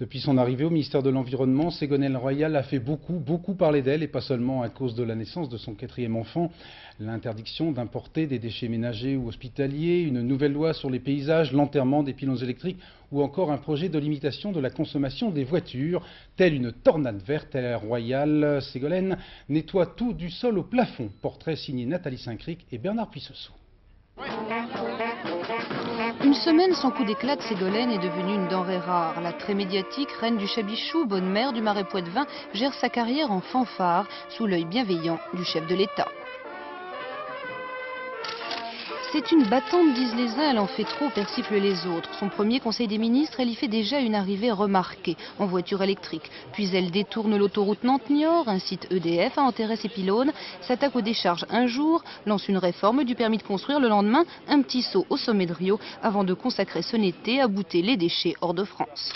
Depuis son arrivée au ministère de l'Environnement, Ségolène Royal a fait beaucoup parler d'elle, et pas seulement à cause de la naissance de son 4e enfant. L'interdiction d'importer des déchets ménagers ou hospitaliers, une nouvelle loi sur les paysages, l'enterrement des pylônes électriques ou encore un projet de limitation de la consommation des voitures. Telle une tornade verte, la Royal, Ségolène nettoie tout du sol au plafond. Portrait signé Nathalie Saint-Cric et Bernard Puissessou. Une semaine sans coup d'éclat de Ségolène est devenue une denrée rare. La très médiatique reine du Chabichou, bonne mère du Marais Poitevin, gère sa carrière en fanfare, sous l'œil bienveillant du chef de l'État. C'est une battante, disent les uns, elle en fait trop, persiflent les autres. Son premier conseil des ministres, elle y fait déjà une arrivée remarquée, en voiture électrique. Puis elle détourne l'autoroute Nantes-Niort, incite EDF à enterrer ses pylônes, s'attaque aux décharges un jour, lance une réforme du permis de construire le lendemain, un petit saut au sommet de Rio, avant de consacrer son été à bouter les déchets hors de France.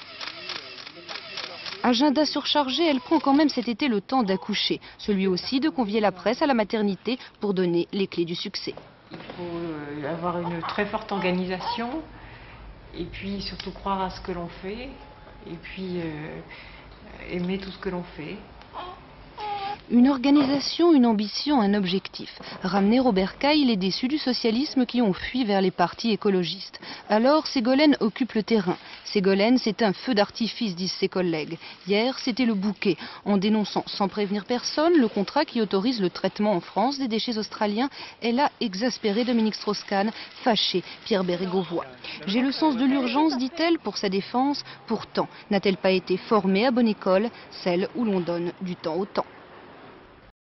Agenda surchargé, elle prend quand même cet été le temps d'accoucher. Celui aussi de convier la presse à la maternité pour donner les clés du succès. Il faut avoir une très forte organisation et puis surtout croire à ce que l'on fait et puis aimer tout ce que l'on fait. Une organisation, une ambition, un objectif. Ramener Robert Cail les déçus du socialisme qui ont fui vers les partis écologistes. Alors Ségolène occupe le terrain. Ségolène, c'est un feu d'artifice, disent ses collègues. Hier, c'était le bouquet. En dénonçant sans prévenir personne le contrat qui autorise le traitement en France des déchets australiens, elle a exaspéré Dominique Strauss-Kahn, fâché Pierre Bérégovoy. J'ai le sens de l'urgence, dit-elle, pour sa défense. Pourtant, n'a-t-elle pas été formée à bonne école, celle où l'on donne du temps au temps?